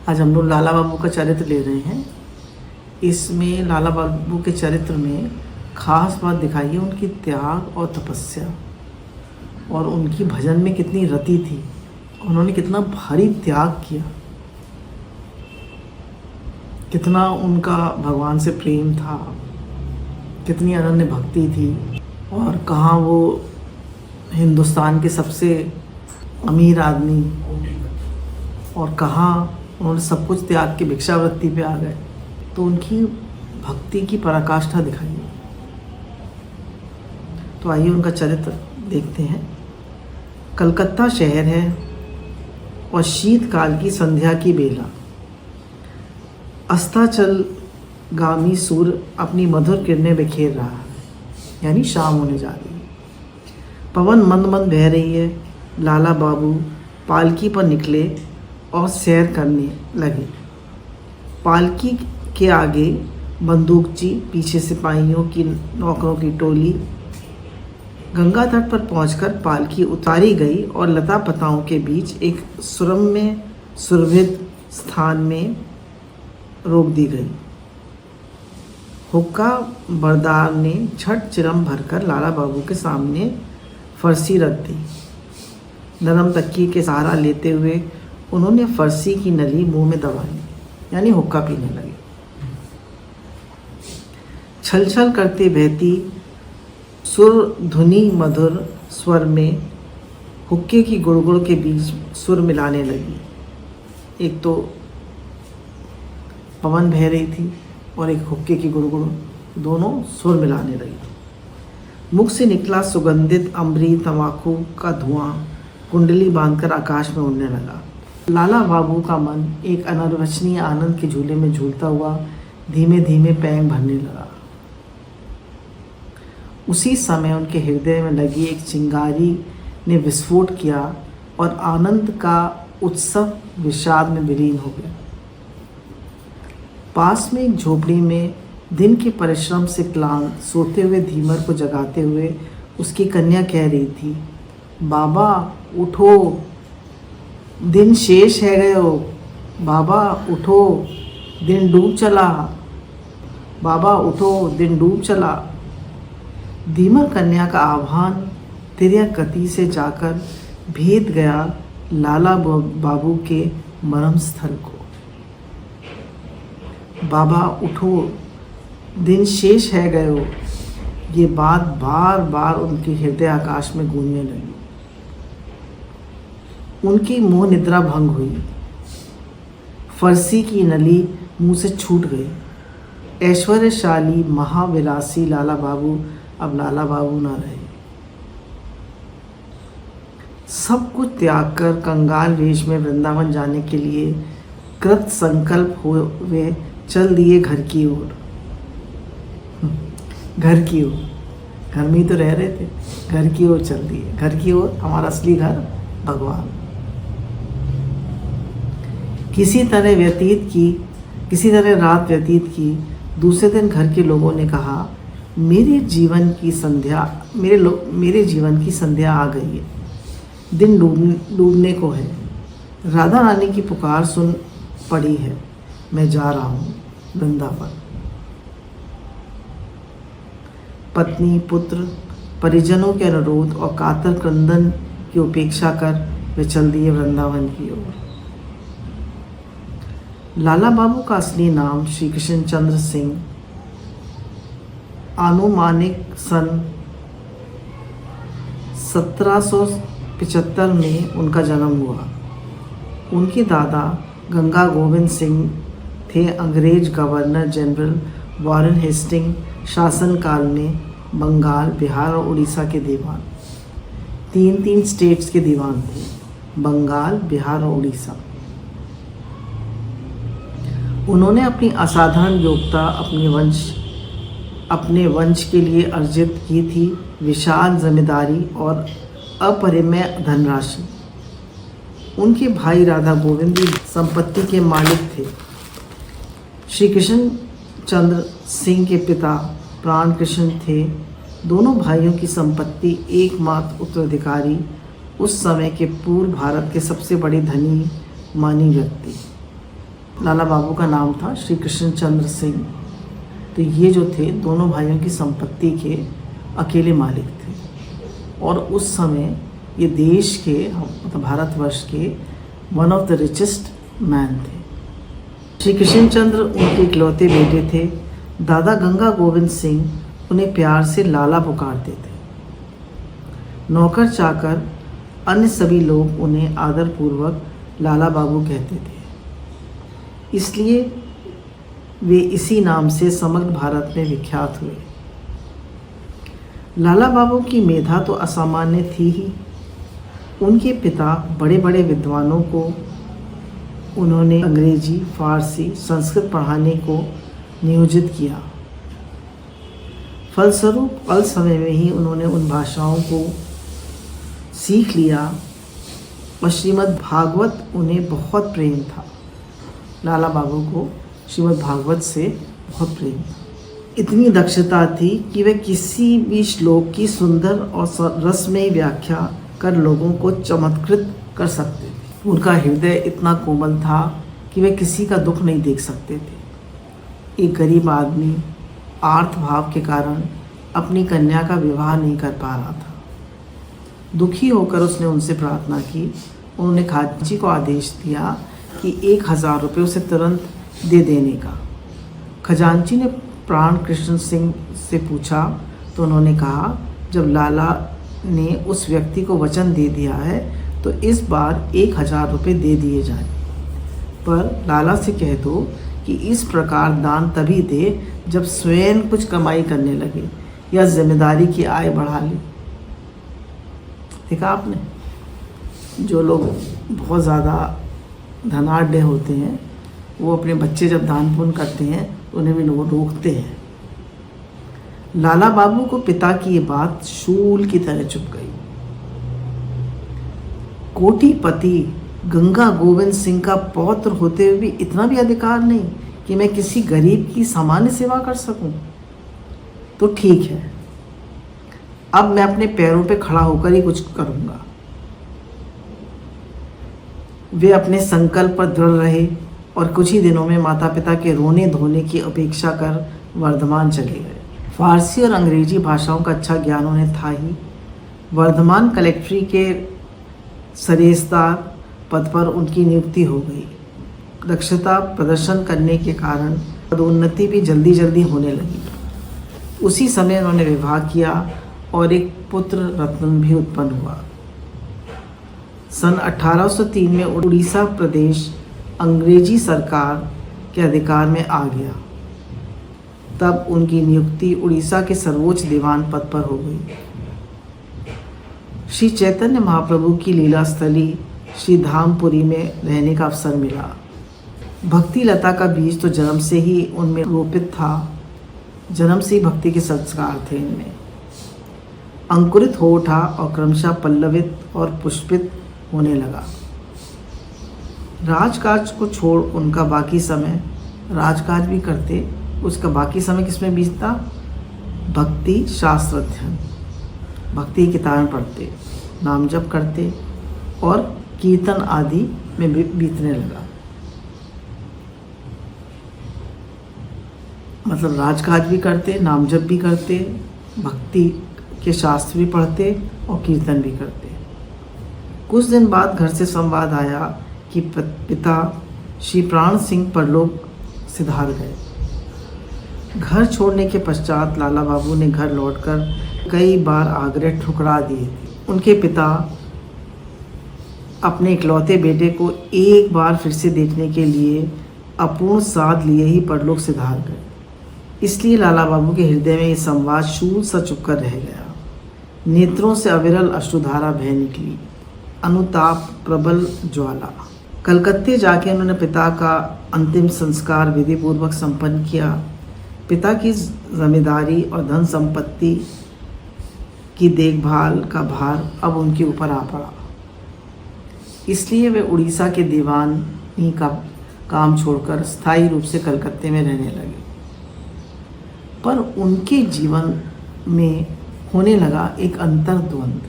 आज हम लोग लाला बाबू का चरित्र ले रहे हैं। इसमें लाला बाबू के चरित्र में खास बात दिखाई है उनकी त्याग और तपस्या, और उनकी भजन में कितनी रति थी। उन्होंने कितना भारी त्याग किया, कितना उनका भगवान से प्रेम था, कितनी अनन्य भक्ति थी, और कहाँ वो हिंदुस्तान के सबसे अमीर आदमी, और कहाँ उन्होंने सब कुछ त्याग के भिक्षावृत्ति पे आ गए। तो उनकी भक्ति की पराकाष्ठा दिखाई है। तो आइए उनका चरित्र देखते हैं। कलकत्ता शहर है और शीतकाल की संध्या की बेला। अस्ताचलगामी सूर्य अपनी मधुर किरणें बिखेर रहा है, यानी शाम होने जा रही है। पवन मंद मंद बह रही है। लाला बाबू पालकी पर निकले और सैर करने लगे। पालकी के आगे बंदूकची, पीछे सिपाहियों की नौकरों की टोली। गंगा तट पर पहुंचकर पालकी उतारी गई और लता पताओं के बीच एक सुरम्य सुरभित स्थान में रोक दी गई। हुक्का बरदार ने झट चिरम भरकर लाला बाबू के सामने फरसी रख दी। नरम तकिए के सहारा लेते हुए उन्होंने फरसी की नली मुंह में दबा ली, यानी हुक्का पीने लगे। छल छल करते बहती सुर धुनी मधुर स्वर में हुक्के की गुड़गुड़ के बीच सुर मिलाने लगी। एक तो पवन बह रही थी और एक हुक्के की गुड़गुड़, दोनों सुर मिलाने लगी। मुख से निकला सुगंधित अम्बरी तंबाकू का धुआं कुंडली बांधकर आकाश में उड़ने लगा। लाला बाबू का मन एक अनिर्वचनीय आनंद के झूले में झूलता हुआ धीमे धीमे पैंग भरने लगा। उसी समय उनके हृदय में लगी एक चिंगारी ने विस्फोट किया और आनंद का उत्सव विषाद में विलीन हो गया। पास में एक झोपड़ी में दिन के परिश्रम से क्लांत सोते हुए धीमर को जगाते हुए उसकी कन्या कह रही थी, बाबा उठो, दिन शेष है गयो। बाबा उठो, दिन डूब चला। बाबा उठो, दिन डूब चला। धीमर कन्या का आह्वान तिर्यक गति से जाकर भेद गया लाला बाबू के मरम स्थल को। बाबा उठो, दिन शेष है गयो। ये बात बार बार उनके हृदय आकाश में गूंजने लगी। उनकी मोह निद्रा भंग हुई। फरसी की नली मुंह से छूट गई। ऐश्वर्यशाली महाविलासी लाला बाबू अब लाला बाबू ना रहे। सब कुछ त्याग कर कंगाल वेश में वृंदावन जाने के लिए कृत संकल्प हुए चल दिए घर की ओर। घर की ओर, घर में ही तो रह रहे थे, घर की ओर चल दिए। घर की ओर, हमारा असली घर भगवान। किसी तरह रात व्यतीत की। दूसरे दिन घर के लोगों ने कहा, मेरे जीवन की संध्या आ गई है, दिन डूबने को है। राधा रानी की पुकार सुन पड़ी है, मैं जा रहा हूँ वृंदावन। पत्नी, पुत्र, परिजनों के अनुरोध और कातर क्रंदन की उपेक्षा कर वे चल दिए वृंदावन की ओर। लाला बाबू का असली नाम श्री कृष्ण चंद्र सिंह। आनुमानिक सन 1775 में उनका जन्म हुआ। उनके दादा गंगा गोविंद सिंह थे अंग्रेज गवर्नर जनरल वॉरेन हेस्टिंग शासनकाल में बंगाल, बिहार और उड़ीसा के दीवान। तीन स्टेट्स के दीवान थे, बंगाल, बिहार और उड़ीसा। उन्होंने अपनी असाधारण योग्यता अपने वंश के लिए अर्जित की थी। विशाल जमींदारी और अपरिमेय धनराशि। उनके भाई राधा गोविंद भी संपत्ति के मालिक थे। श्री कृष्ण चंद्र सिंह के पिता प्राण कृष्ण थे। दोनों भाइयों की संपत्ति एकमात्र उत्तराधिकारी उस समय के पूर्व भारत के सबसे बड़े धनी मानी व्यक्ति लाला बाबू का नाम था श्री कृष्ण चंद्र सिंह। तो ये जो थे दोनों भाइयों की संपत्ति के अकेले मालिक थे और उस समय ये देश के मतलब भारतवर्ष के one of the richest man थे। श्री कृष्णचंद्र उनके इकलौते बेटे थे। दादा गंगा गोविंद सिंह उन्हें प्यार से लाला पुकारते थे। नौकर चाकर अन्य सभी लोग उन्हें आदरपूर्वक लाला बाबू कहते थे, इसलिए वे इसी नाम से समग्र भारत में विख्यात हुए। लाला बाबू की मेधा तो असामान्य थी ही। उनके पिता बड़े बड़े विद्वानों को उन्होंने अंग्रेजी, फारसी, संस्कृत पढ़ाने को नियोजित किया। फलस्वरूप अल्प समय में ही उन्होंने उन भाषाओं को सीख लिया और श्रीमद् भागवत उन्हें बहुत प्रेम था। लाला बाबू को श्रीमद् भागवत से बहुत प्रेम था। इतनी दक्षता थी कि वे किसी भी श्लोक की सुंदर और रसमयी व्याख्या कर लोगों को चमत्कृत कर सकते थे। उनका हृदय इतना कोमल था कि वे किसी का दुख नहीं देख सकते थे। एक गरीब आदमी आर्त भाव के कारण अपनी कन्या का विवाह नहीं कर पा रहा था। दुखी होकर उसने उनसे प्रार्थना की। उन्होंने खाची को आदेश दिया कि 1000 रुपये उसे तुरंत दे देने का। खजांची ने प्राण कृष्ण सिंह से पूछा तो उन्होंने कहा, जब लाला ने उस व्यक्ति को वचन दे दिया है तो इस बार 1000 रुपये दे दिए जाएं, पर लाला से कह दो कि इस प्रकार दान तभी दे जब स्वयं कुछ कमाई करने लगे या जिम्मेदारी की आय बढ़ा ले। देखा आपने, जो लोग बहुत ज़्यादा धनाढ्य होते हैं वो अपने बच्चे जब दान पुण्य करते हैं तो उन्हें भी लोग रोकते हैं। लाला बाबू को पिता की ये बात शूल की तरह चुभ गई। कोटिपति गंगा गोविंद सिंह का पौत्र होते हुए भी इतना भी अधिकार नहीं कि मैं किसी गरीब की सामान्य सेवा कर सकूं? तो ठीक है, अब मैं अपने पैरों पे खड़ा होकर ही कुछ करूंगा। वे अपने संकल्प पर दृढ़ रहे और कुछ ही दिनों में माता पिता के रोने धोने की अपेक्षा कर वर्धमान चले गए। फारसी और अंग्रेजी भाषाओं का अच्छा ज्ञान उन्हें था ही। वर्धमान कलेक्ट्री के सरेस्तार पद पर उनकी नियुक्ति हो गई। दक्षता प्रदर्शन करने के कारण पदोन्नति भी जल्दी जल्दी होने लगी। उसी समय उन्होंने विवाह किया और एक पुत्र रत्न भी उत्पन्न हुआ। सन 1803 में उड़ीसा प्रदेश अंग्रेजी सरकार के अधिकार में आ गया। तब उनकी नियुक्ति उड़ीसा के सर्वोच्च दीवान पद पर हो गई। श्री चैतन्य महाप्रभु की लीला स्थली श्री धामपुरी में रहने का अवसर मिला। भक्ति लता का बीज तो जन्म से ही उनमें रोपित था। जन्म से ही भक्ति के संस्कार थे इनमें। अंकुरित हो उठा और क्रमशः पल्लवित और पुष्पित होने लगा। राजकाज को छोड़ उनका बाकी समय, राजकाज भी करते, उसका बाकी समय किसमें बीतता? भक्ति शास्त्र अध्ययन, भक्ति की किताबें पढ़ते, नाम जप करते और कीर्तन आदि में बीतने लगा। मतलब राजकाज भी करते, नाम जप भी करते, भक्ति के शास्त्र भी पढ़ते और कीर्तन भी करते। कुछ दिन बाद घर से संवाद आया कि पिता श्री प्राण सिंह परलोक सिधार गए। घर छोड़ने के पश्चात लाला बाबू ने घर लौटकर कई बार आग्रह ठुकरा दिए थे। उनके पिता अपने इकलौते बेटे को एक बार फिर से देखने के लिए अपूर्ण साध लिए ही परलोक सिधार गए। इसलिए लाला बाबू के हृदय में ये संवाद शूल सा चुपकर रह गया। नेत्रों से अविरल अश्रुधारा बह निकली, अनुताप प्रबल ज्वाला। कलकत्ते जाके उन्होंने पिता का अंतिम संस्कार विधि पूर्वक संपन्न किया। पिता की जिम्मेदारी और धन संपत्ति की देखभाल का भार अब उनके ऊपर आ पड़ा। इसलिए वे उड़ीसा के दीवानी का काम छोड़कर स्थायी रूप से कलकत्ते में रहने लगे। पर उनके जीवन में होने लगा एक अंतर्द्वंद।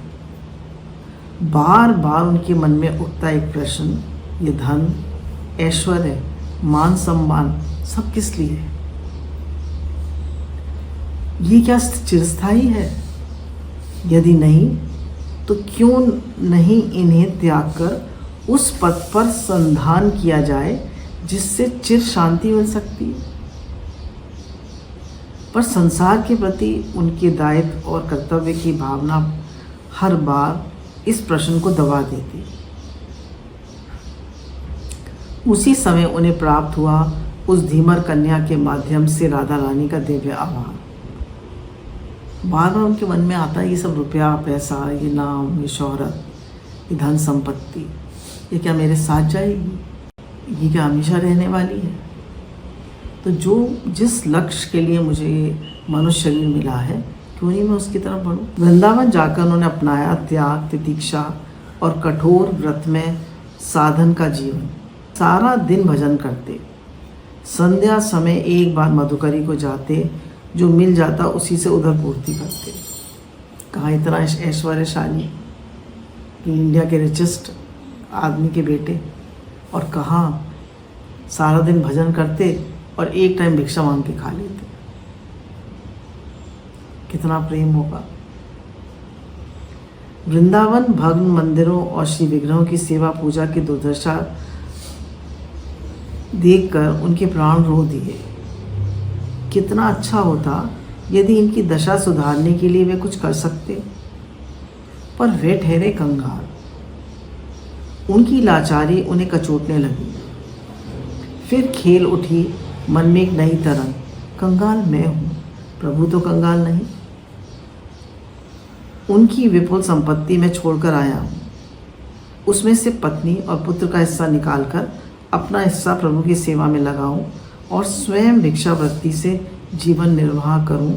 बार बार उनके मन में उठता एक प्रश्न, ये धन, ऐश्वर्य मान सम्मान सब किस लिए है? ये क्या चिरस्थायी है? यदि नहीं तो क्यों नहीं इन्हें त्याग कर उस पद पर संधान किया जाए जिससे चिर शांति मिल सकती है। पर संसार के प्रति उनके दायित्व और कर्तव्य की भावना हर बार इस प्रश्न को दबा देती। उसी समय उन्हें प्राप्त हुआ उस धीमर कन्या के माध्यम से राधा रानी का दिव्य आभार। बार बार उनके मन में आता है ये सब रुपया पैसा, ये नाम, ये शोहरत, ये धन संपत्ति, ये क्या मेरे साथ जाएगी? ये क्या हमेशा रहने वाली है? तो जिस लक्ष्य के लिए मुझे ये मनुष्य शरीर मिला है, क्यों नहीं मैं उसकी तरफ बढ़ूं? वृंदावन जाकर उन्होंने अपनाया त्याग, तितिक्षा और कठोर व्रत में साधन का जीवन। सारा दिन भजन करते, संध्या समय एक बार मधुकरी को जाते, जो मिल जाता उसी से उधर पूर्ति करते। कहाँ इतना ऐश्वर्यशाली कि इंडिया के रिचेस्ट आदमी के बेटे, और कहाँ सारा दिन भजन करते और एक टाइम भिक्षा मांग के खा लेते। कितना प्रेम होगा। वृंदावन भग्न मंदिरों और श्री विग्रहों की सेवा पूजा की दुर्दशा देखकर उनके प्राण रो दिए। कितना अच्छा होता यदि इनकी दशा सुधारने के लिए वे कुछ कर सकते, पर वे ठहरे कंगाल। उनकी लाचारी उन्हें कचोटने लगी। फिर खेल उठी मन में एक नई तरंग, कंगाल मैं हूँ, प्रभु तो कंगाल नहीं। उनकी विपुल संपत्ति मैं छोड़कर आया हूँ, उसमें से पत्नी और पुत्र का हिस्सा निकालकर अपना हिस्सा प्रभु की सेवा में लगाऊं और स्वयं भिक्षावृत्ति से जीवन निर्वाह करूं,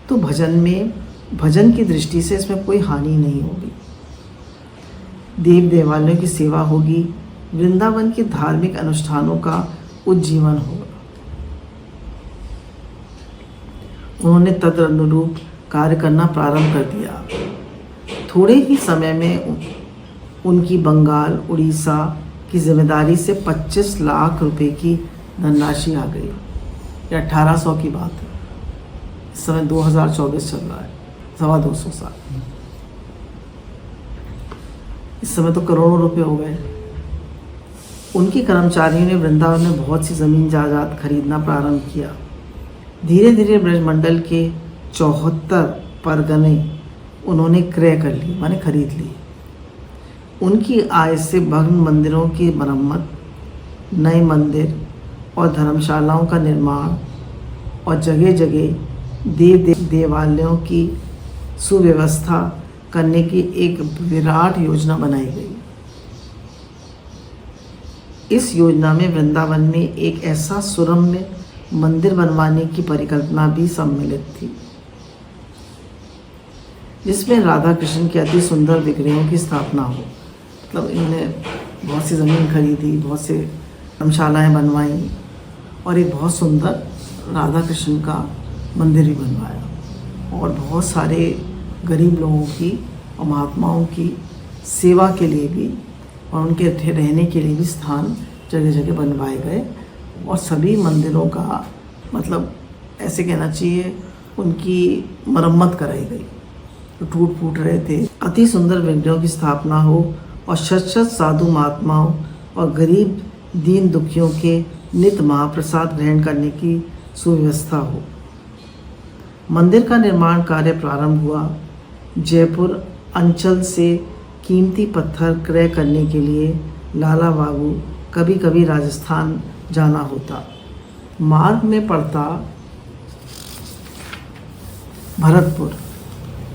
तो भजन की दृष्टि से इसमें कोई हानि नहीं होगी। देव देवालयों की सेवा होगी, वृंदावन के धार्मिक अनुष्ठानों का उज्जीवन होगा। उन्होंने तदनुरूप कार्य करना प्रारंभ कर दिया। थोड़े ही समय में उनकी बंगाल, उड़ीसा की जिम्मेदारी से 25 लाख रुपए की धनराशि आ गई। ये 1800 की बात है। इस समय 2024 चल रहा है, 225 साल। इस समय तो करोड़ों रुपए हो गए। उनके कर्मचारियों ने वृंदावन में बहुत सी ज़मीन जायदाद खरीदना प्रारंभ किया। धीरे धीरे ब्रजमंडल के 74 परगने उन्होंने क्रय कर लिए, माने खरीद लिए। उनकी आय से भग्न मंदिरों की मरम्मत, नए मंदिर और धर्मशालाओं का निर्माण और जगह जगह देवालयों की सुव्यवस्था करने की एक विराट योजना बनाई गई। इस योजना में वृंदावन में एक ऐसा सुरम्य मंदिर बनवाने की परिकल्पना भी सम्मिलित थी, जिसमें राधा कृष्ण के अति सुंदर विग्रहों की स्थापना हो। मतलब इन्होंने बहुत सी ज़मीन खरीदी, बहुत से धर्मशालाएँ बनवाई और एक बहुत सुंदर राधा कृष्ण का मंदिर भी बनवाया, और बहुत सारे गरीब लोगों की और महात्माओं की सेवा के लिए भी और उनके रहने के लिए भी स्थान जगह जगह बनवाए गए। और सभी मंदिरों का मतलब ऐसे कहना चाहिए उनकी मरम्मत कराई गई, तो टूट फूट रहे थे। अति सुंदर विग्रहों की स्थापना हो और शत शत साधु महात्माओं और गरीब दीन दुखियों के नित्य महाप्रसाद ग्रहण करने की सुव्यवस्था हो। मंदिर का निर्माण कार्य प्रारंभ हुआ। जयपुर अंचल से कीमती पत्थर क्रय करने के लिए लाला बाबू कभी कभी राजस्थान जाना होता। मार्ग में पड़ता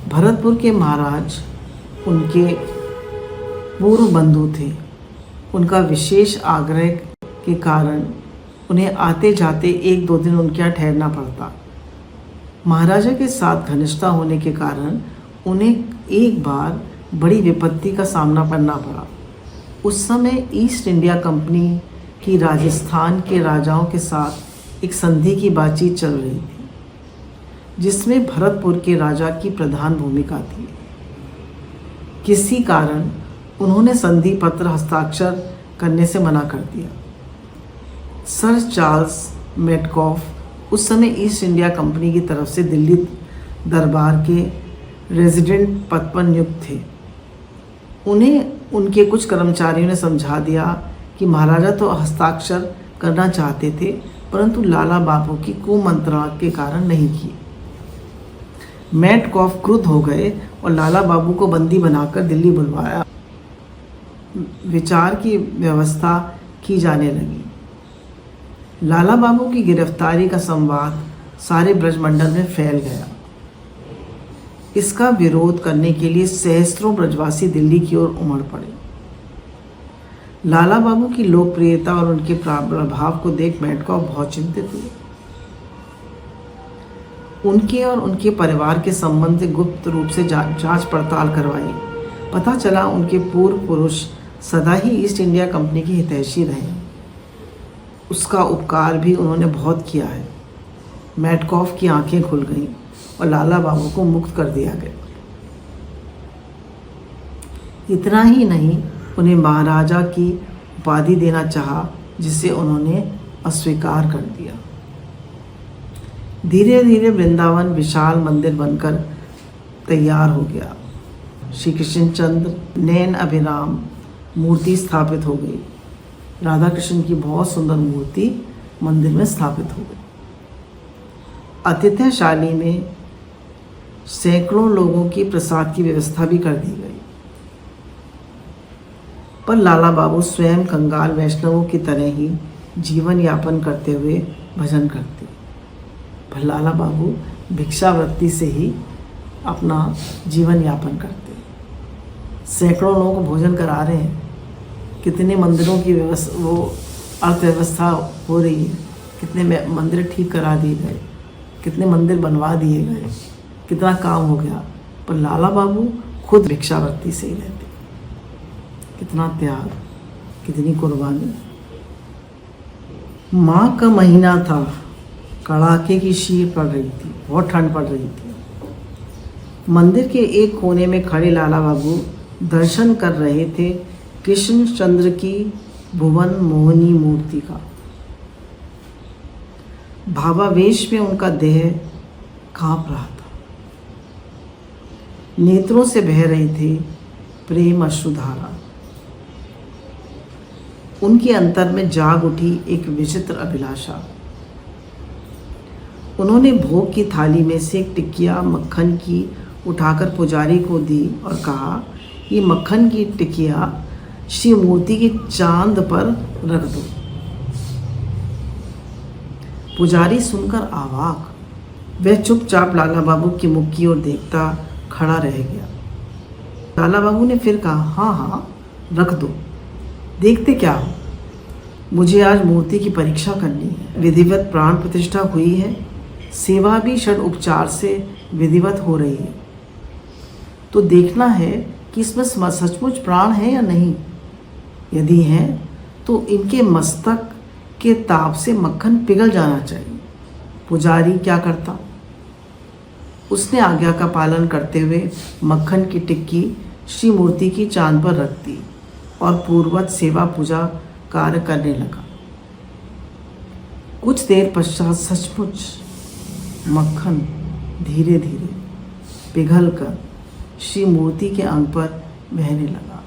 भरतपुर के महाराज उनके पूर्व बंधु थे। उनका विशेष आग्रह के कारण उन्हें आते जाते 1-2 दिन उनके यहाँ ठहरना पड़ता। महाराजा के साथ घनिष्ठता होने के कारण उन्हें एक बार बड़ी विपत्ति का सामना करना पड़ा। उस समय ईस्ट इंडिया कंपनी की राजस्थान के राजाओं के साथ एक संधि की बातचीत चल रही थी, जिसमें भरतपुर के राजा की प्रधान भूमिका थी। किसी कारण उन्होंने संधि पत्र हस्ताक्षर करने से मना कर दिया। सर चार्ल्स मेटकॉफ उस समय ईस्ट इंडिया कंपनी की तरफ से दिल्ली दरबार के रेजिडेंट पद पर नियुक्त थे। उन्हें उनके कुछ कर्मचारियों ने समझा दिया कि महाराजा तो हस्ताक्षर करना चाहते थे, परंतु लाला बाबू की कुमंत्रणा के कारण नहीं किए। मेटकॉफ क्रुद्ध हो गए और लाला बाबू को बंदी बनाकर दिल्ली बुलवाया। विचार की व्यवस्था की जाने लगी। लाला बाबू की गिरफ्तारी का संवाद सारे ब्रजमंडल में फैल गया। इसका विरोध करने के लिए सहस्त्रों ब्रजवासी दिल्ली की ओर उमड़ पड़े। लाला बाबू की लोकप्रियता और उनके प्रभाव को देख मेटकॉफ बहुत चिंतित हुए। उनके और उनके परिवार के संबंध से गुप्त रूप से जांच पड़ताल करवाई। पता चला उनके पूर्व पुरुष सदा ही ईस्ट इंडिया कंपनी के हितैषी रहे। उसका उपकार भी उन्होंने बहुत किया है। मेटकॉफ की आंखें खुल गईं और लाला बाबू को मुक्त कर दिया गया। इतना ही नहीं, उन्हें महाराजा की उपाधि देना चाहा, जिसे उन्होंने अस्वीकार कर दिया। धीरे धीरे वृंदावन विशाल मंदिर बनकर तैयार हो गया। श्री कृष्णचंद्र नैन अभिराम मूर्ति स्थापित हो गई। राधा कृष्ण की बहुत सुंदर मूर्ति मंदिर में स्थापित हो गई। अतिथ्यशाली में सैकड़ों लोगों की प्रसाद की व्यवस्था भी कर दी गई। पर लाला बाबू स्वयं कंगाल वैष्णवों की तरह ही जीवन यापन करते हुए भजन करते। पर लाला बाबू भिक्षावृत्ति से ही अपना जीवन यापन करते। सैकड़ों लोगों को भोजन करा रहे हैं। कितने मंदिरों की वो अर्थव्यवस्था हो रही है। कितने मंदिर ठीक करा दिए गए, कितने मंदिर बनवा दिए गए, कितना काम हो गया। पर लाला बाबू खुद भिक्षावृत्ति से ही रहते। कितना त्याग, कितनी कुर्बानी। माँ का महीना था। कड़ाके की शीत पड़ रही थी, बहुत ठंड पड़ रही थी। मंदिर के एक कोने में खड़े लाला बाबू दर्शन कर रहे थे कृष्णचंद्र की भुवन मोहनी मूर्ति का। भावावेश में उनका देह कांप रहा था। नेत्रों से बह रही थी प्रेम अश्रुधारा। उनके अंतर में जाग उठी एक विचित्र अभिलाषा। उन्होंने भोग की थाली में से एक टिकिया मक्खन की उठाकर पुजारी को दी और कहा, ये मक्खन की टिकिया श्री मूर्ति के चांद पर रख दो। पुजारी सुनकर अवाक। वह चुपचाप लाला बाबू के मुख की ओर देखता खड़ा रह गया। लाला बाबू ने फिर कहा, हाँ हाँ रख दो, देखते क्या हो। मुझे आज मूर्ति की परीक्षा करनी है। विधिवत प्राण प्रतिष्ठा हुई है। सेवा भी षड उपचार से विधिवत हो रही है। तो देखना है कि इसमें सचमुच प्राण है या नहीं। यदि है तो इनके मस्तक के ताप से मक्खन पिघल जाना चाहिए। पुजारी क्या करता? उसने आज्ञा का पालन करते हुए मक्खन की टिक्की श्री मूर्ति की चांद पर रख दी और पूर्ववत सेवा पूजा कार्य करने लगा। कुछ देर पश्चात सचमुच मक्खन धीरे धीरे पिघलकर श्री मूर्ति के अंग पर बहने लगा।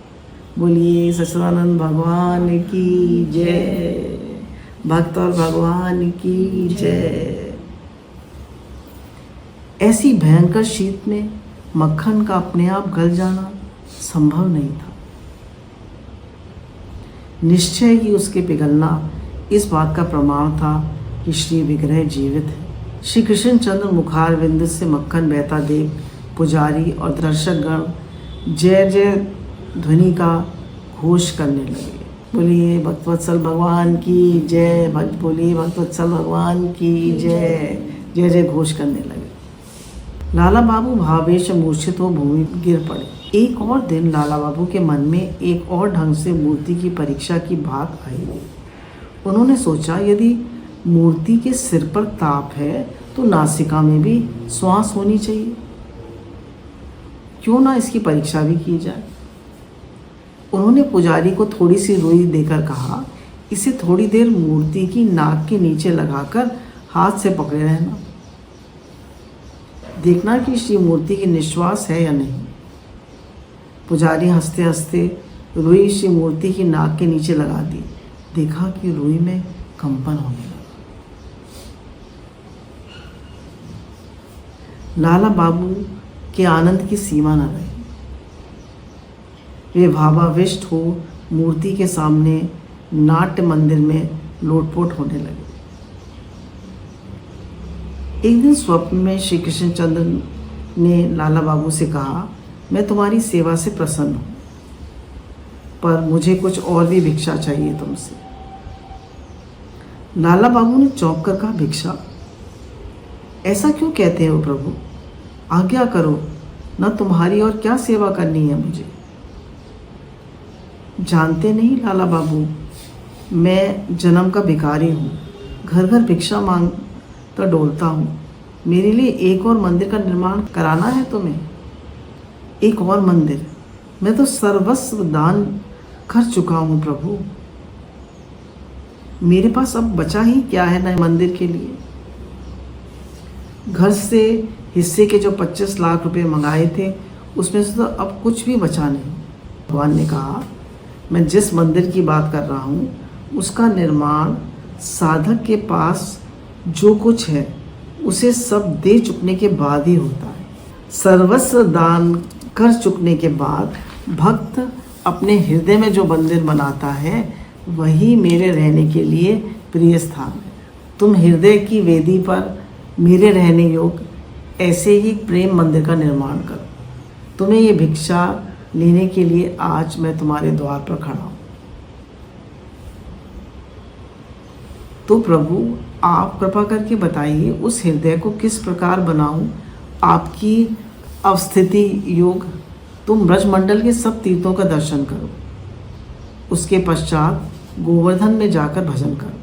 बोलिए सच्चिदानंद भगवान की जय। भक्त और भगवान की जय। ऐसी भयंकर शीत में मक्खन का अपने आप गल जाना संभव नहीं था। निश्चय ही उसके पिघलना इस बात का प्रमाण था कि श्री विग्रह जीवित है। श्री कृष्णचंद्र मुखारविंद से मक्खन बहता देख पुजारी और दर्शकगण जय जय ध्वनि का घोष करने लगे। बोलिए भक्तवत्सल भगवान की जय। बोलिए भक्तवत्सल भगवान की जय। जय जय घोष करने लगे। लाला बाबू भावेश मूर्छित हो भूमि गिर पड़े। एक और दिन लाला बाबू के मन में एक और ढंग से मूर्ति की परीक्षा की बात आई। उन्होंने सोचा, यदि मूर्ति के सिर पर ताप है तो नासिका में भी श्वास होनी चाहिए। क्यों ना इसकी परीक्षा भी की जाए। उन्होंने पुजारी को थोड़ी सी रुई देकर कहा, इसे थोड़ी देर मूर्ति की नाक के नीचे लगाकर हाथ से पकड़े रहना। देखना कि श्री मूर्ति की निश्वास है या नहीं। पुजारी हंसते हंसते रुई श्री मूर्ति की नाक के नीचे लगा दी। देखा कि रुई में कंपन होने लगा। लाला बाबू के आनंद की सीमा न रही। वे भावाविष्ट हो मूर्ति के सामने नाट्य मंदिर में लोटपोट होने लगे। एक दिन स्वप्न में श्री कृष्णचंद्र ने लाला बाबू से कहा, मैं तुम्हारी सेवा से प्रसन्न हूँ, पर मुझे कुछ और भी भिक्षा चाहिए तुमसे। लाला बाबू ने चौंक कर कहा, भिक्षा? ऐसा क्यों कहते हो प्रभु? आज्ञा करो, न तुम्हारी और क्या सेवा करनी है मुझे। जानते नहीं लाला बाबू, मैं जन्म का भिखारी हूँ, घर घर भिक्षा मांगता डोलता हूँ। मेरे लिए एक और मंदिर का निर्माण कराना है तुम्हें। एक और मंदिर? मैं तो सर्वस्व दान कर चुका हूँ प्रभु। मेरे पास अब बचा ही क्या है नए मंदिर के लिए। घर से हिस्से के जो 25 लाख रुपए मंगाए थे उसमें से तो अब कुछ भी बचा नहीं। भगवान ने कहा, मैं जिस मंदिर की बात कर रहा हूँ उसका निर्माण साधक के पास जो कुछ है उसे सब दे चुकने के बाद ही होता है। सर्वस्व दान कर चुकने के बाद भक्त अपने हृदय में जो मंदिर बनाता है वही मेरे रहने के लिए प्रिय स्थान है। तुम हृदय की वेदी पर मेरे रहने योग्य ऐसे ही प्रेम मंदिर का निर्माण करो। तुम्हें ये भिक्षा लेने के लिए आज मैं तुम्हारे द्वार पर खड़ा हूँ। तो प्रभु आप कृपा करके बताइए उस हृदय को किस प्रकार बनाऊं आपकी अवस्थिति योग। तुम ब्रजमंडल के सब तीर्थों का दर्शन करो, उसके पश्चात गोवर्धन में जाकर भजन करो।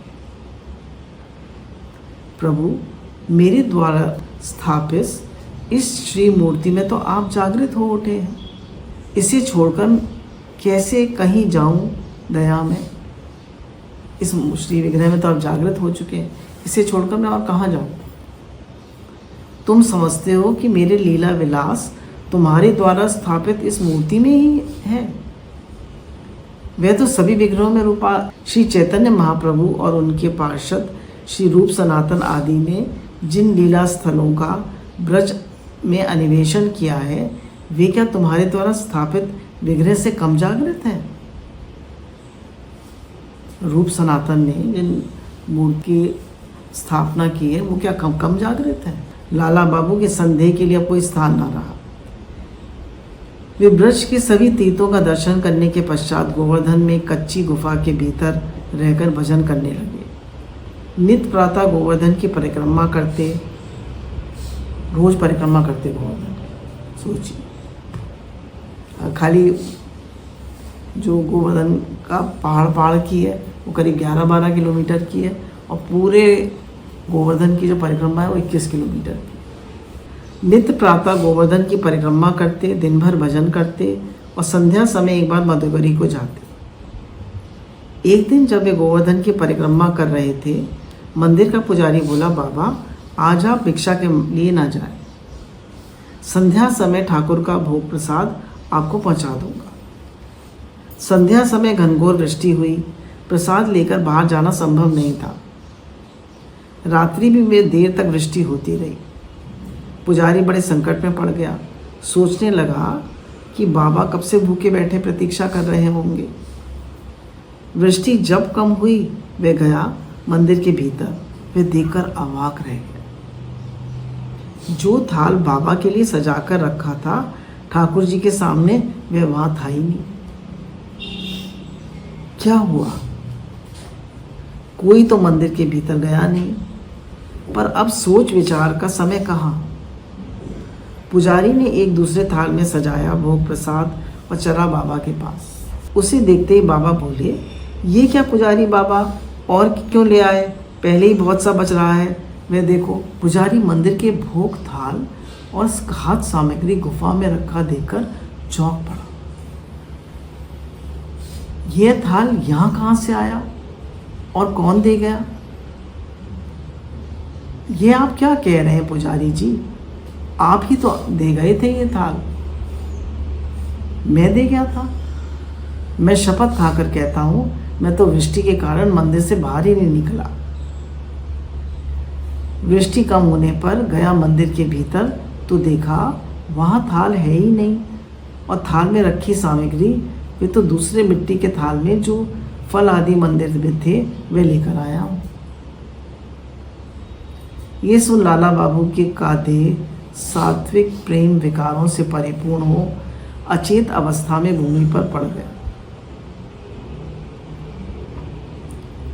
प्रभु मेरे द्वारा स्थापित इस श्री मूर्ति में तो आप जागृत हो उठे हैं, इसे छोड़कर कैसे कहीं जाऊं दया में। इस श्री विग्रह में तो आप जागृत हो चुके हैं, इसे छोड़कर मैं और कहाँ जाऊं। तुम समझते हो कि मेरे लीला विलास तुम्हारे द्वारा स्थापित इस मूर्ति में ही है। वह तो सभी विग्रहों में रूपा श्री चैतन्य महाप्रभु और उनके पार्षद श्री रूप सनातन आदि ने जिन लीला स्थलों का ब्रज में अन्वेषण किया है वे क्या तुम्हारे द्वारा स्थापित विग्रह से कम जागृत हैं? रूप सनातन ने जिन मूर्ति की स्थापना की है वो क्या कम जागृत है? लाला बाबू के संदेह के लिए अब कोई स्थान न रहा। वे ब्रज के सभी तीर्थों का दर्शन करने के पश्चात गोवर्धन में कच्ची गुफा के भीतर रहकर भजन करने लगे। नित्य प्रातः गोवर्धन की परिक्रमा करते, रोज परिक्रमा करते गोवर्धन। सोचिए, खाली जो गोवर्धन का पहाड़ की है वो करीब 11-12 किलोमीटर की है और पूरे गोवर्धन की जो परिक्रमा है वो 21 किलोमीटर की। नित्य प्रातः गोवर्धन की परिक्रमा करते, दिन भर भजन करते और संध्या समय एक बार मधुबरी को जाते। एक दिन जब वे गोवर्धन की परिक्रमा कर रहे थे, मंदिर का पुजारी बोला, बाबा आज आप भिक्षा के लिए ना जाए, संध्या समय ठाकुर का भोग प्रसाद आपको पहुंचा दूंगा। संध्या समय घनघोर वृष्टि हुई, प्रसाद लेकर बाहर जाना संभव नहीं था। रात्रि भी में देर तक वृष्टि होती रही। पुजारी बड़े संकट में पड़ गया। सोचने लगा कि बाबा कब से भूखे बैठे प्रतीक्षा कर रहे होंगे। वृष्टि जब कम हुई वे गया मंदिर के भीतर। वे देखकर अवाक रह गया। जो थाल बाबा के लिए सजाकर रखा था ठाकुर जी के सामने, वह वहाँ था ही नहीं। क्या हुआ? कोई तो मंदिर के भीतर गया नहीं। पर अब सोच विचार का समय कहाँ। पुजारी ने एक दूसरे थाल में सजाया भोग प्रसाद और चला बाबा के पास। उसे देखते ही बाबा बोले, ये क्या पुजारी बाबा, और क्यों ले आए? पहले ही बहुत सा बच रहा है। मैं देखो। पुजारी मंदिर के भोग थाल और खाद्य सामग्री गुफा में रखा देखकर चौंक पड़ा। यह थाल यहाँ कहाँ से आया? और कौन दे गया? ये आप क्या कह रहे हैं पुजारी जी? आप ही तो दे गए थे ये थाल। मैं दे गया था? मैं शपथ खाकर कहता हूं, मैं तो वृष्टि के कारण मंदिर से बाहर ही नहीं निकला। वृष्टि कम होने पर गया मंदिर के भीतर तो देखा वहां थाल है ही नहीं, और थाल में रखी सामग्री वे तो दूसरे मिट्टी के थाल में जो फल आदि मंदिर में थे वे लेकर आया हूँ। ये सुन लाला बाबू के का देह सात्विक प्रेम विकारों से परिपूर्ण हो अचेत अवस्था में भूमि पर पड़ गया।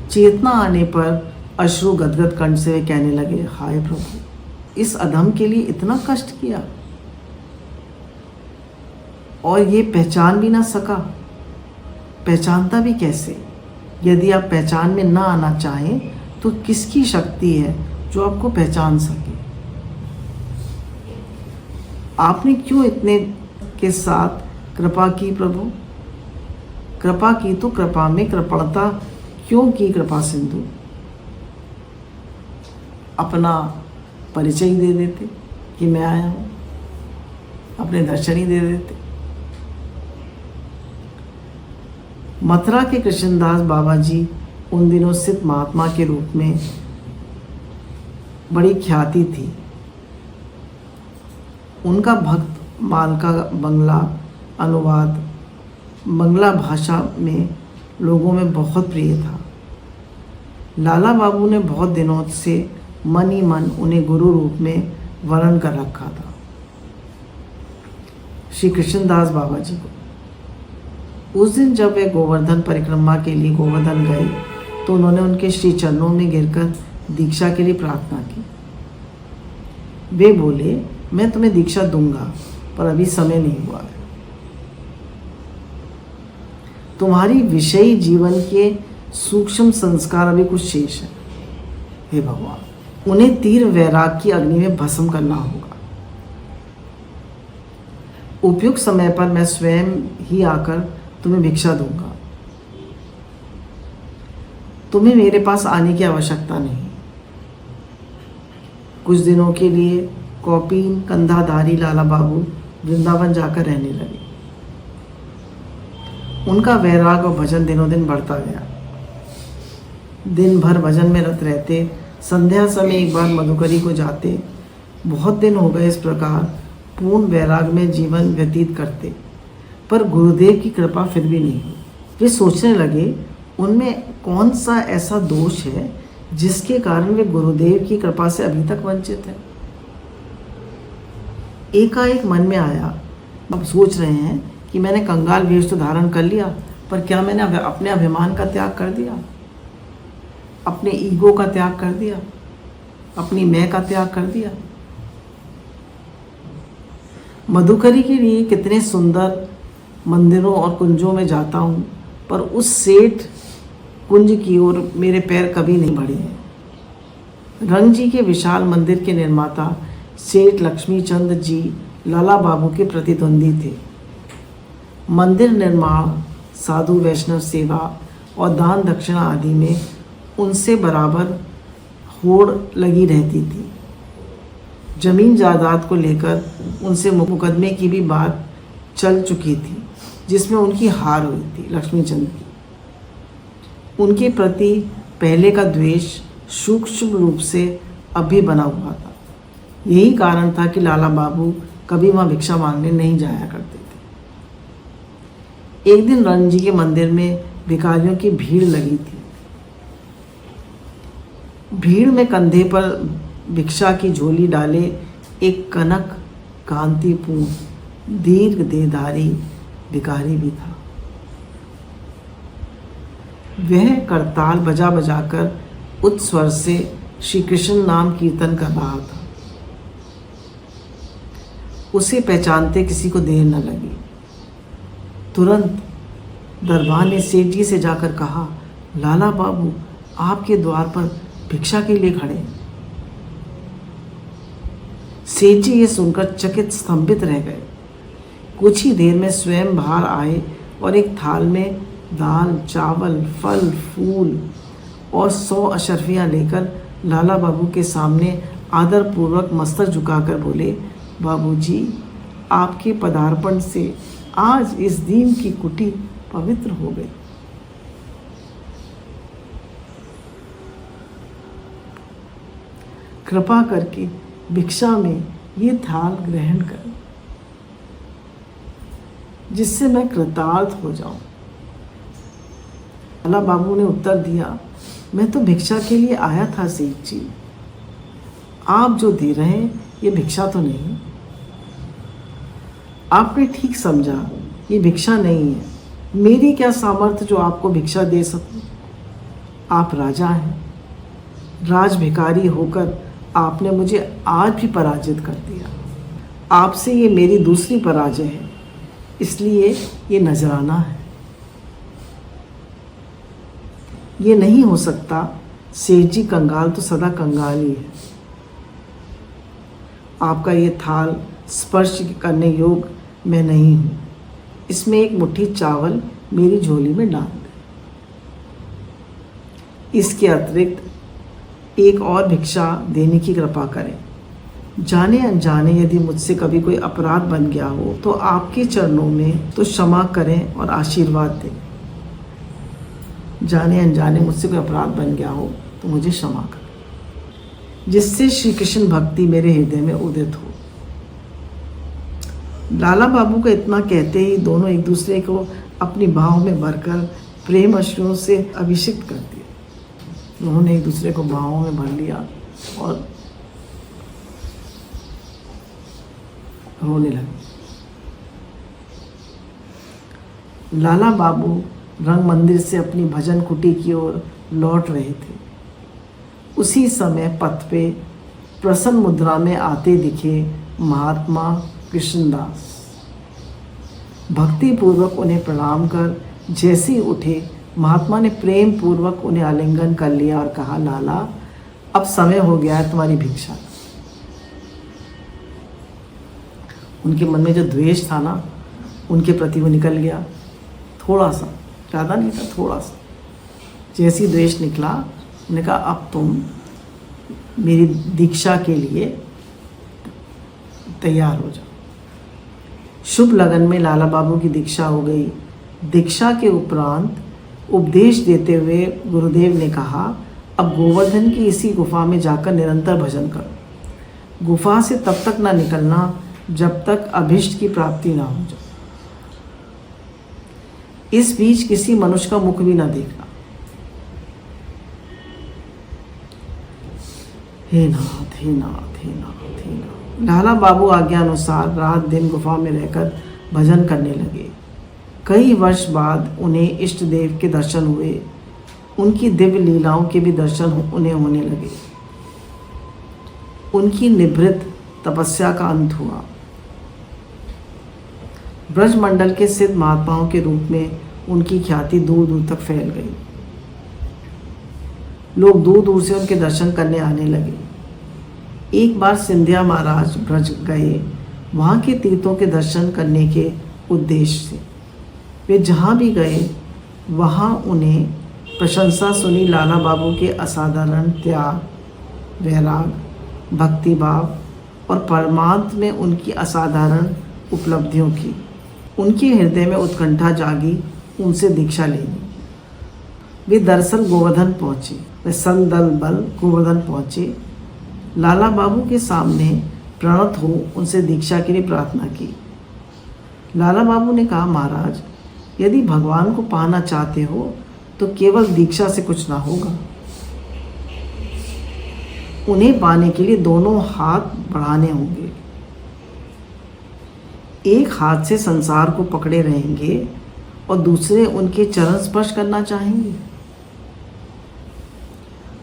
चेतना आने पर अश्रु गदगद कंठ से वे कहने लगे, हाय प्रभु, इस अधम के लिए इतना कष्ट किया और ये पहचान भी ना सका। पहचानता भी कैसे? यदि आप पहचान में ना आना चाहें तो किसकी शक्ति है जो आपको पहचान सके? आपने क्यों इतने के साथ कृपा की प्रभु? कृपा की तो कृपा में कृपणता क्यों की कृपा सिंधु? अपना परिचय दे देते कि मैं आया हूँ, अपने दर्शन ही दे देते। मथुरा के कृष्णदास बाबा जी उन दिनों सिद्ध महात्मा के रूप में बड़ी ख्याति थी। उनका भक्त माल का बंगला अनुवाद बंगला भाषा में लोगों में बहुत प्रिय था। लाला बाबू ने बहुत दिनों से मन ही मन उन्हें गुरु रूप में वर्ण कर रखा था। श्री कृष्णदास बाबा जी को उस दिन जब वे गोवर्धन परिक्रमा के लिए गोवर्धन गए तो उन्होंने उनके श्री चरणों में गिरकर दीक्षा के लिए प्रार्थना की। वे बोले, मैं तुम्हें दीक्षा दूंगा पर अभी समय नहीं हुआ है। तुम्हारी विषयी जीवन के सूक्ष्म संस्कार अभी कुछ शेष है। हे भगवान, उन्हें तीर वैराग की अग्नि में भस्म करना होगा। उपयुक्त समय पर मैं स्वयं ही आकर तुम्हें भिक्षा दूंगा। तुम्हें मेरे पास आने की आवश्यकता नहीं। कुछ दिनों के लिए कौपीन कंधाधारी लाला बाबू वृंदावन जाकर रहने लगे। उनका वैराग और भजन दिनों दिन बढ़ता गया। दिन भर भजन में रत रहते, संध्या समय एक बार मधुकरी को जाते। बहुत दिन हो गए इस प्रकार पूर्ण वैराग में जीवन व्यतीत करते, पर गुरुदेव की कृपा फिर भी नहीं हुई। वे सोचने लगे, उनमें कौन सा ऐसा दोष है जिसके कारण वे गुरुदेव की कृपा से अभी तक वंचित हैं। एकाएक मन में आया, अब सोच रहे हैं कि मैंने कंगाल वेश तो धारण कर लिया, पर क्या मैंने अपने अभिमान का त्याग कर दिया, अपने ईगो का त्याग कर दिया, अपनी मैं का त्याग कर दिया। मधुकरी के लिए कितने सुंदर मंदिरों और कुंजों में जाता हूँ, पर उस सेठ कुंज की ओर मेरे पैर कभी नहीं बढ़े हैं। रंग जी के विशाल मंदिर के निर्माता सेठ लक्ष्मीचंद जी लाला बाबू के प्रतिद्वंदी थे। मंदिर निर्माण, साधु वैष्णव सेवा और दान दक्षिणा आदि में उनसे बराबर होड़ लगी रहती थी। जमीन जायदाद को लेकर उनसे मुकदमे की भी बात चल चुकी थी, जिसमें उनकी हार हुई थी लक्ष्मीचंद की। उनके प्रति पहले का द्वेष सूक्ष्म रूप से अभी बना हुआ था। यही कारण था कि लाला बाबू कभी वहाँ भिक्षा मांगने नहीं जाया करते थे। एक दिन रंग जी के मंदिर में भिखारियों की भीड़ लगी थी। भीड़ में कंधे पर भिक्षा की झोली डाले एक कनक कांतिपूर्ण दीर्घ देहधारी भिखारी भी था। वह करताल बजा बजाकर उच्च स्वर से श्री कृष्ण नाम कीर्तन कर रहा था। उसे पहचानते किसी को देर न लगी। तुरंत दरबार ने सेठ जी से जाकर कहा, लाला बाबू आपके द्वार पर भिक्षा के लिए खड़े। सेठ जी ये सुनकर चकित स्तंभित रह गए। कुछ ही देर में स्वयं बाहर आए और एक थाल में दाल, चावल, फल, फूल और 100 अशर्फियाँ लेकर लाला बाबू के सामने आदरपूर्वक मस्तक झुकाकर बोले, बाबूजी, आपके पदार्पण से आज इस दीन की कुटी पवित्र हो गई। कृपा करके भिक्षा में ये थाल ग्रहण करें, जिससे मैं कृतार्थ हो जाऊं। लाला बाबू ने उत्तर दिया, मैं तो भिक्षा के लिए आया था सेठ जी, आप जो दे रहे हैं ये भिक्षा तो नहीं। आपने ठीक समझा, ये भिक्षा नहीं है। मेरी क्या सामर्थ्य जो आपको भिक्षा दे सकूं। आप राजा हैं, राज भिखारी होकर आपने मुझे आज भी पराजित कर दिया। आपसे ये मेरी दूसरी पराजय है, इसलिए ये नजराना है। ये नहीं हो सकता, सेठ जी कंगाल तो सदा कंगाल ही है। आपका ये थाल स्पर्श करने योग्य मैं नहीं हूँ। इसमें एक मुट्ठी चावल मेरी झोली में डाल दें। इसके अतिरिक्त एक और भिक्षा देने की कृपा करें। जाने अनजाने यदि मुझसे कभी कोई अपराध बन गया हो तो आपके चरणों में तो क्षमा करें और आशीर्वाद दें। जाने अनजाने मुझसे कोई अपराध बन गया हो तो मुझे क्षमा करें, जिससे श्री कृष्ण भक्ति मेरे हृदय में उदित हो। लाला बाबू का इतना कहते ही दोनों एक दूसरे को अपनी बाहों में भरकर प्रेम अश्रुओं से अभिषिक्त कर दिया। उन्होंने एक दूसरे को बाहों में भर लिया और रोने लगे। लाला बाबू रंग मंदिर से अपनी भजन कुटी की ओर लौट रहे थे। उसी समय पथ पे प्रसन्न मुद्रा में आते दिखे महात्मा कृष्णदास। भक्ति पूर्वक उन्हें प्रणाम कर जैसे ही उठे, महात्मा ने प्रेम पूर्वक उन्हें आलिंगन कर लिया और कहा, लाला, अब समय हो गया है तुम्हारी भिक्षा का। उनके मन में जो द्वेष था ना, उनके प्रति वो निकल गया। थोड़ा सा, ज़्यादा नहीं था, थोड़ा सा। जैसे ही द्वेष निकला, उन्होंने कहा, अब तुम मेरी दीक्षा के लिए तैयार हो जाओ। शुभ लगन में लाला बाबू की दीक्षा हो गई। दीक्षा के उपरांत उपदेश देते हुए गुरुदेव ने कहा, अब गोवर्धन की इसी गुफा में जाकर निरंतर भजन करो। गुफा से तब तक ना निकलना जब तक अभिष्ट की प्राप्ति ना हो जाए। इस बीच किसी मनुष्य का मुख भी ना देखना। हे नाथ, हे नाथ, हे नाथ, हे नाथ। लाला बाबू आज्ञा अनुसार रात दिन गुफा में रहकर भजन करने लगे। कई वर्ष बाद उन्हें इष्ट देव के दर्शन हुए। उनकी दिव्य लीलाओं के भी दर्शन उन्हें होने लगे। उनकी निभृत तपस्या का अंत हुआ। ब्रजमंडल के सिद्ध महात्माओं के रूप में उनकी ख्याति दूर दूर तक फैल गई। लोग दूर दूर से उनके दर्शन करने आने लगे। एक बार सिंधिया महाराज ब्रज गए, वहाँ के तीर्थों के दर्शन करने के उद्देश्य से। वे जहाँ भी गए वहाँ उन्हें प्रशंसा सुनी लाला बाबू के असाधारण त्याग, वैराग, भक्तिभाव और परमार्थ में उनकी असाधारण उपलब्धियों की। उनके हृदय में उत्कंठा जागी उनसे दीक्षा लेनी। वे दरअसल गोवर्धन पहुँचे। वे संग दल बल गोवर्धन पहुँचे। लाला बाबू के सामने प्रणत हो उनसे दीक्षा के लिए प्रार्थना की। लाला बाबू ने कहा, महाराज, यदि भगवान को पाना चाहते हो तो केवल दीक्षा से कुछ ना होगा। उन्हें पाने के लिए दोनों हाथ बढ़ाने होंगे। एक हाथ से संसार को पकड़े रहेंगे और दूसरे उनके चरण स्पर्श करना चाहेंगे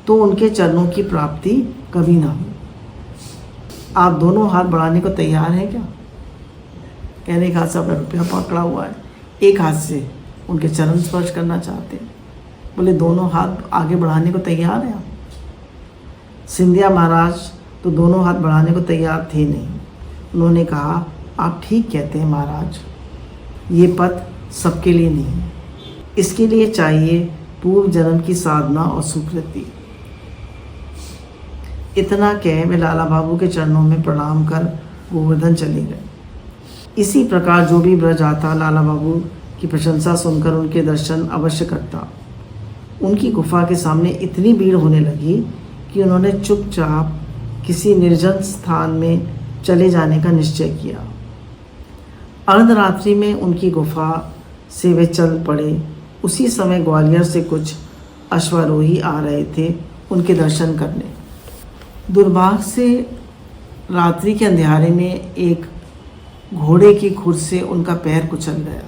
तो उनके चरणों की प्राप्ति कभी ना हो। आप दोनों हाथ बढ़ाने को तैयार हैं क्या? कहने एक हाथ से अपना रुपया पकड़ा हुआ है, एक हाथ से उनके चरण स्पर्श करना चाहते हैं। बोले दोनों हाथ आगे बढ़ाने को तैयार हैं आप? सिंधिया महाराज तो दोनों हाथ बढ़ाने को तैयार थे नहीं। उन्होंने कहा, आप ठीक कहते हैं महाराज, ये पथ सबके लिए नहीं है। इसके लिए चाहिए पूर्व जन्म की साधना और सुकृति। इतना कह वे लाला बाबू के चरणों में प्रणाम कर गोवर्धन चले गए। इसी प्रकार जो भी ब्रज आता लाला बाबू की प्रशंसा सुनकर उनके दर्शन अवश्य करता। उनकी गुफा के सामने इतनी भीड़ होने लगी कि उन्होंने चुपचाप किसी निर्जन स्थान में चले जाने का निश्चय किया। अर्धरात्रि में उनकी गुफा से वे चल पड़े। उसी समय ग्वालियर से कुछ अश्वारोही आ रहे थे उनके दर्शन करने। दुर्भाग्य से रात्रि के अंधेरे में एक घोड़े की खुर से उनका पैर कुचल गया।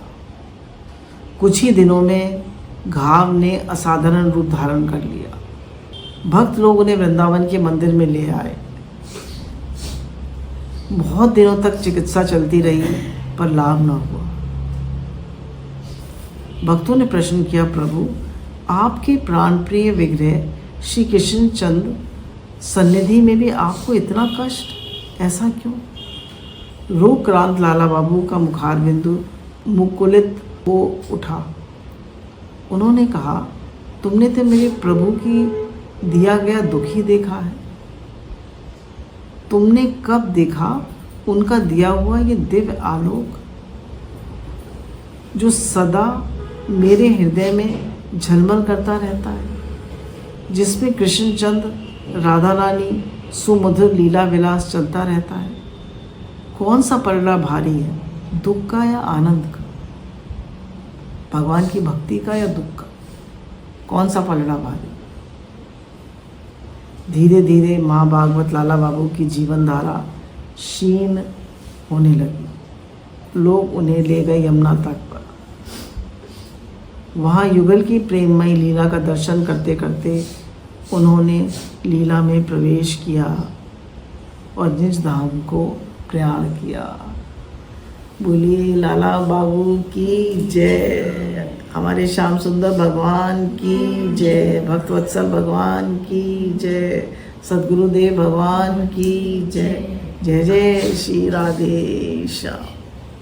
कुछ ही दिनों में घाव ने असाधारण रूप धारण कर लिया। भक्त लोग उन्हें वृंदावन के मंदिर में ले आए। बहुत दिनों तक चिकित्सा चलती रही पर लाभ न हुआ। भक्तों ने प्रश्न किया, प्रभु आपके प्राणप्रिय विग्रह श्री कृष्ण चंद्र सन्निधि में भी आपको इतना कष्ट, ऐसा क्यों? रोगक्रांत लाला बाबू का मुखारबिंदु मुकुलित हो उठा। उन्होंने कहा, तुमने तो मेरे प्रभु की दिया गया दुख ही देखा है। तुमने कब देखा उनका दिया हुआ ये दिव्य आलोक जो सदा मेरे हृदय में झलमल करता रहता है, जिसमें कृष्णचंद्र राधा रानी सुमधुर लीला विलास चलता रहता है। कौन सा पलड़ा भारी है, दुख का या आनंद का? भगवान की भक्ति का या दुख का? कौन सा पलड़ा भारी? धीरे धीरे माँ भागवत लाला बाबू की जीवन धारा क्षीण होने लगी। लोग उन्हें ले गए यमुना तट पर। वहाँ युगल की प्रेममयी लीला का दर्शन करते करते उन्होंने लीला में प्रवेश किया और निज धाम को प्रयाण किया। बोलिए लाला बाबू की जय, हमारे श्याम सुंदर भगवान की जय, भक्तवत्सल भगवान की जय, सद्गुरुदेव भगवान की जय। जय जय श्री राधे श्याम।